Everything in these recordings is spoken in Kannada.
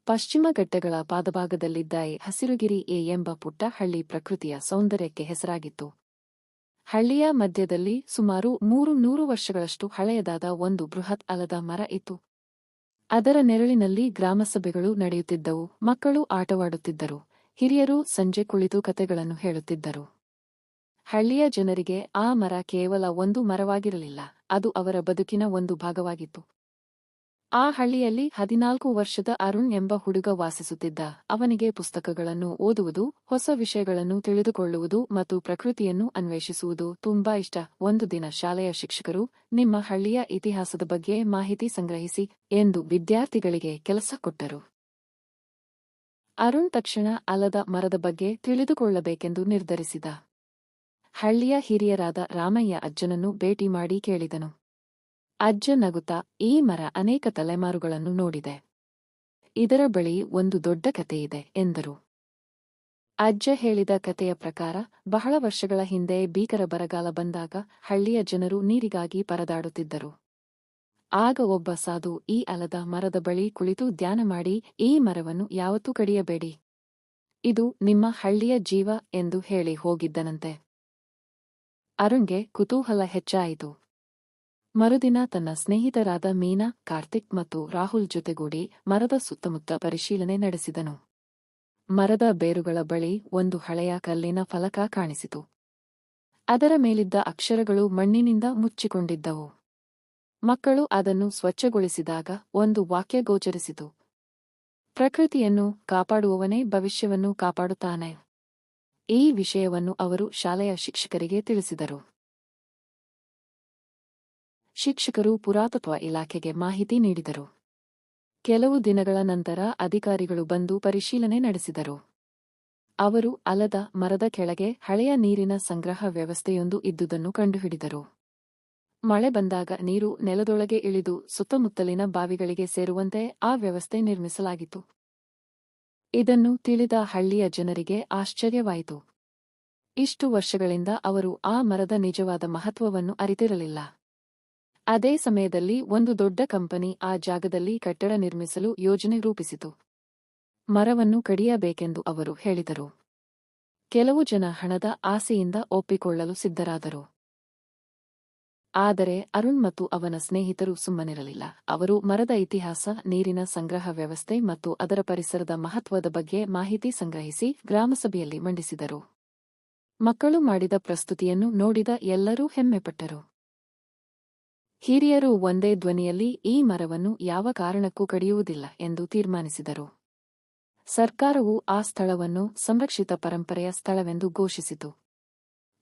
ಪಶ್ಚಿಮ ಘಟ್ಟಗಳ ಪಾದಭಾಗದಲ್ಲಿದ್ದ ಹಸಿರುಗಿರಿ ಎಂಬ ಪುಟ್ಟ ಹಳ್ಳಿ ಪ್ರಕೃತಿಯ ಸೌಂದರ್ಯಕ್ಕೆ ಹೆಸರಾಗಿತ್ತು. ಹಳ್ಳಿಯ ಮಧ್ಯದಲ್ಲಿ ಸುಮಾರು 300 ವರ್ಷಗಳಷ್ಟು ಹಳೆಯದಾದ ಒಂದು ಬೃಹತ್ ಆಲದ ಮರ ಇತ್ತು. ಅದರ ನೆರಳಿನಲ್ಲಿ ಗ್ರಾಮಸಭೆಗಳು ನಡೆಯುತ್ತಿದ್ದವು, ಮಕ್ಕಳು ಆಟವಾಡುತ್ತಿದ್ದರು, ಹಿರಿಯರು ಸಂಜೆ ಕುಳಿತು ಕತೆಗಳನ್ನು ಹೇಳುತ್ತಿದ್ದರು. ಹಳ್ಳಿಯ ಜನರಿಗೆ ಆ ಮರ ಕೇವಲ ಒಂದು ಮರವಾಗಿರಲಿಲ್ಲ, ಅದು ಅವರ ಬದುಕಿನ ಒಂದು ಭಾಗವಾಗಿತ್ತು. ಆ ಹಳ್ಳಿಯಲ್ಲಿ 14 ವರ್ಷದ ಅರುಣ್ ಎಂಬ ಹುಡುಗ ವಾಸಿಸುತ್ತಿದ್ದ. ಅವನಿಗೆ ಪುಸ್ತಕಗಳನ್ನು ಓದುವುದು, ಹೊಸ ವಿಷಯಗಳನ್ನು ತಿಳಿದುಕೊಳ್ಳುವುದು ಮತ್ತು ಪ್ರಕೃತಿಯನ್ನು ಅನ್ವೇಷಿಸುವುದು ತುಂಬಾ ಇಷ್ಟ. ಒಂದು ದಿನ ಶಾಲೆಯ ಶಿಕ್ಷಕರು, ನಿಮ್ಮ ಹಳ್ಳಿಯ ಇತಿಹಾಸದ ಬಗ್ಗೆ ಮಾಹಿತಿ ಸಂಗ್ರಹಿಸಿ ಎಂದು ವಿದ್ಯಾರ್ಥಿಗಳಿಗೆ ಕೆಲಸ ಕೊಟ್ಟರು. ಅರುಣ್ ತಕ್ಷಣ ಆಲದ ಮರದ ಬಗ್ಗೆ ತಿಳಿದುಕೊಳ್ಳಬೇಕೆಂದು ನಿರ್ಧರಿಸಿದ. ಹಳ್ಳಿಯ ಹಿರಿಯರಾದ ರಾಮಯ್ಯ ಅಜ್ಜನನ್ನು ಭೇಟಿ ಮಾಡಿ ಕೇಳಿದನು. ಅಜ್ಜ ನಗುತ್ತಾ, ಈ ಮರ ಅನೇಕ ತಲೆಮಾರುಗಳನ್ನು ನೋಡಿದೆ. ಇದರ ಬಳಿ ಒಂದು ದೊಡ್ಡ ಕಥೆಯಿದೆ ಎಂದರು. ಅಜ್ಜ ಹೇಳಿದ ಕಥೆಯ ಪ್ರಕಾರ, ಬಹಳ ವರ್ಷಗಳ ಹಿಂದೆ ಭೀಕರ ಬರಗಾಲ ಬಂದಾಗ ಹಳ್ಳಿಯ ಜನರು ನೀರಿಗಾಗಿ ಪರದಾಡುತ್ತಿದ್ದರು. ಆಗ ಒಬ್ಬ ಸಾಧು ಈ ಆಲದ ಮರದ ಬಳಿ ಕುಳಿತು ಧ್ಯಾನ ಮಾಡಿ, ಈ ಮರವನ್ನು ಯಾವತ್ತೂ ಕಡಿಯಬೇಡಿ, ಇದು ನಿಮ್ಮ ಹಳ್ಳಿಯ ಜೀವ ಎಂದು ಹೇಳಿ ಹೋಗಿದ್ದನಂತೆ. ಅರುಣ್ಗೆ ಕುತೂಹಲ ಹೆಚ್ಚಾಯಿತು. ಮರುದಿನ ತನ್ನ ಸ್ನೇಹಿತರಾದ ಮೀನಾ, ಕಾರ್ತಿಕ್ ಮತ್ತು ರಾಹುಲ್ ಜೊತೆಗೂಡಿ ಮರದ ಸುತ್ತಮುತ್ತ ಪರಿಶೀಲನೆ ನಡೆಸಿದನು. ಮರದ ಬೇರುಗಳ ಬಳಿ ಒಂದು ಹಳೆಯ ಕಲ್ಲಿನ ಫಲಕ ಕಾಣಿಸಿತು. ಅದರ ಮೇಲಿದ್ದ ಅಕ್ಷರಗಳು ಮಣ್ಣಿನಿಂದ ಮುಚ್ಚಿಕೊಂಡಿದ್ದವು. ಮಕ್ಕಳು ಅದನ್ನು ಸ್ವಚ್ಛಗೊಳಿಸಿದಾಗ ಒಂದು ವಾಕ್ಯ ಗೋಚರಿಸಿತು: ಪ್ರಕೃತಿಯನ್ನು ಕಾಪಾಡುವವನೇ ಭವಿಷ್ಯವನ್ನು ಕಾಪಾಡುತ್ತಾನೆ. ಈ ವಿಷಯವನ್ನು ಅವರು ಶಾಲೆಯ ಶಿಕ್ಷಕರಿಗೆ ತಿಳಿಸಿದರು. ಶಿಕ್ಷಕರು ಪುರಾತತ್ವ ಇಲಾಖೆಗೆ ಮಾಹಿತಿ ನೀಡಿದರು. ಕೆಲವು ದಿನಗಳ ನಂತರ ಅಧಿಕಾರಿಗಳು ಬಂದು ಪರಿಶೀಲನೆ ನಡೆಸಿದರು. ಅವರು ಆಲದ ಮರದ ಕೆಳಗೆ ಹಳೆಯ ನೀರಿನ ಸಂಗ್ರಹ ವ್ಯವಸ್ಥೆಯೊಂದು ಇದ್ದುದನ್ನು ಕಂಡುಹಿಡಿದರು. ಮಳೆ ಬಂದಾಗ ನೀರು ನೆಲದೊಳಗೆ ಇಳಿದು ಸುತ್ತಮುತ್ತಲಿನ ಬಾವಿಗಳಿಗೆ ಸೇರುವಂತೆ ಆ ವ್ಯವಸ್ಥೆ ನಿರ್ಮಿಸಲಾಗಿತ್ತು. ಇದನ್ನು ತಿಳಿದ ಹಳ್ಳಿಯ ಜನರಿಗೆ ಆಶ್ಚರ್ಯವಾಯಿತು. ಇಷ್ಟು ವರ್ಷಗಳಿಂದ ಅವರು ಆ ಮರದ ನಿಜವಾದ ಮಹತ್ವವನ್ನು ಅರಿತಿರಲಿಲ್ಲ. ಅದೇ ಸಮಯದಲ್ಲಿ ಒಂದು ದೊಡ್ಡ ಕಂಪನಿ ಆ ಜಾಗದಲ್ಲಿ ಕಟ್ಟಡ ನಿರ್ಮಿಸಲು ಯೋಜನೆ ರೂಪಿಸಿತು. ಮರವನ್ನು ಕಡಿಯಬೇಕೆಂದು ಅವರು ಹೇಳಿದರು. ಕೆಲವು ಜನ ಹಣದ ಆಸೆಯಿಂದ ಒಪ್ಪಿಕೊಳ್ಳಲು ಸಿದ್ಧರಾದರು. ಆದರೆ ಅರುಣ್ ಮತ್ತು ಅವನ ಸ್ನೇಹಿತರು ಸುಮ್ಮನಿರಲಿಲ್ಲ. ಅವರು ಮರದ ಇತಿಹಾಸ, ನೀರಿನ ಸಂಗ್ರಹ ವ್ಯವಸ್ಥೆ ಮತ್ತು ಅದರ ಪರಿಸರದ ಮಹತ್ವದ ಬಗ್ಗೆ ಮಾಹಿತಿ ಸಂಗ್ರಹಿಸಿ ಗ್ರಾಮಸಭೆಯಲ್ಲಿ ಮಂಡಿಸಿದರು. ಮಕ್ಕಳು ಮಾಡಿದ ಪ್ರಸ್ತುತಿಯನ್ನು ನೋಡಿದ ಎಲ್ಲರೂ ಹೆಮ್ಮೆಪಟ್ಟರು. ಹಿರಿಯರು ಒಂದೇ ಧ್ವನಿಯಲ್ಲಿ ಈ ಮರವನ್ನು ಯಾವ ಕಾರಣಕ್ಕೂ ಕಡಿಯುವುದಿಲ್ಲ ಎಂದು ತೀರ್ಮಾನಿಸಿದರು. ಸರ್ಕಾರವು ಆ ಸ್ಥಳವನ್ನು ಸಂರಕ್ಷಿತ ಪರಂಪರೆಯ ಸ್ಥಳವೆಂದು ಘೋಷಿಸಿತು.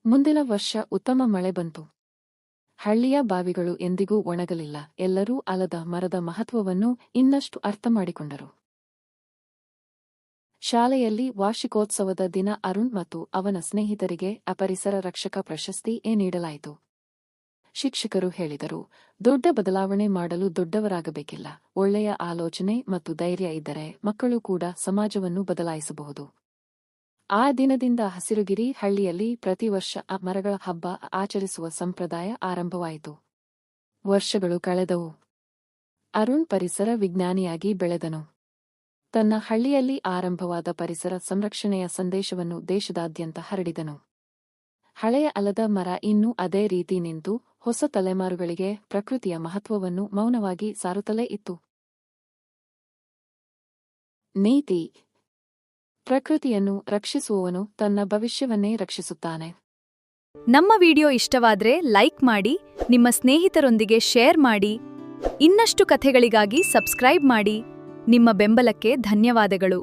ಮುಂದಿನ ವರ್ಷ ಉತ್ತಮ ಮಳೆ ಬಂತು. ಹಳ್ಳಿಯ ಬಾವಿಗಳು ಎಂದಿಗೂ ಒಣಗಲಿಲ್ಲ. ಎಲ್ಲರೂ ಆಲದ ಮರದ ಮಹತ್ವವನ್ನು ಇನ್ನಷ್ಟು ಅರ್ಥಮಾಡಿಕೊಂಡರು. ಶಾಲೆಯಲ್ಲಿ ವಾರ್ಷಿಕೋತ್ಸವದ ದಿನ ಅರುಣ್ ಮತ್ತು ಅವನ ಸ್ನೇಹಿತರಿಗೆ ಪರಿಸರ ರಕ್ಷಕ ಪ್ರಶಸ್ತಿ ನೀಡಲಾಯಿತು. ಶಿಕ್ಷಕರು ಹೇಳಿದರು, ದೊಡ್ಡ ಬದಲಾವಣೆ ಮಾಡಲು ದೊಡ್ಡವರಾಗಬೇಕಿಲ್ಲ. ಒಳ್ಳೆಯ ಆಲೋಚನೆ ಮತ್ತು ಧೈರ್ಯ ಇದ್ದರೆ ಮಕ್ಕಳು ಕೂಡ ಸಮಾಜವನ್ನು ಬದಲಾಯಿಸಬಹುದು. ಆ ದಿನದಿಂದ ಹಸಿರುಗಿರಿ ಹಳ್ಳಿಯಲ್ಲಿ ಪ್ರತಿ ವರ್ಷ ಮರಗಳ ಹಬ್ಬ ಆಚರಿಸುವ ಸಂಪ್ರದಾಯ ಆರಂಭವಾಯಿತು. ವರ್ಷಗಳು ಕಳೆದವು. ಅರುಣ್ ಪರಿಸರ ವಿಜ್ಞಾನಿಯಾಗಿ ಬೆಳೆದನು. ತನ್ನ ಹಳ್ಳಿಯಲ್ಲಿ ಆರಂಭವಾದ ಪರಿಸರ ಸಂರಕ್ಷಣೆಯ ಸಂದೇಶವನ್ನು ದೇಶದಾದ್ಯಂತ ಹರಡಿದನು. ಹಳೆಯ ಆಲದ ಮರ ಇನ್ನೂ ಅದೇ ರೀತಿ ನಿಂತು ಹೊಸ ತಲೆಮಾರುಗಳಿಗೆ ಪ್ರಕೃತಿಯ ಮಹತ್ವವನ್ನು ಮೌನವಾಗಿ ಸಾರುತ್ತಲೇ ಇತ್ತು. ನೀತಿ: ಪ್ರಕೃತಿಯನ್ನು ರಕ್ಷಿಸುವವನು ತನ್ನ ಭವಿಷ್ಯವನ್ನೇ ರಕ್ಷಿಸುತ್ತಾನೆ. ನಮ್ಮ ವಿಡಿಯೋ ಇಷ್ಟವಾದ್ರೆ ಲೈಕ್ ಮಾಡಿ, ನಿಮ್ಮ ಸ್ನೇಹಿತರೊಂದಿಗೆ ಶೇರ್ ಮಾಡಿ. ಇನ್ನಷ್ಟು ಕಥೆಗಳಿಗಾಗಿ ಸಬ್ಸ್ಕ್ರೈಬ್ ಮಾಡಿ. ನಿಮ್ಮ ಬೆಂಬಲಕ್ಕೆ ಧನ್ಯವಾದಗಳು.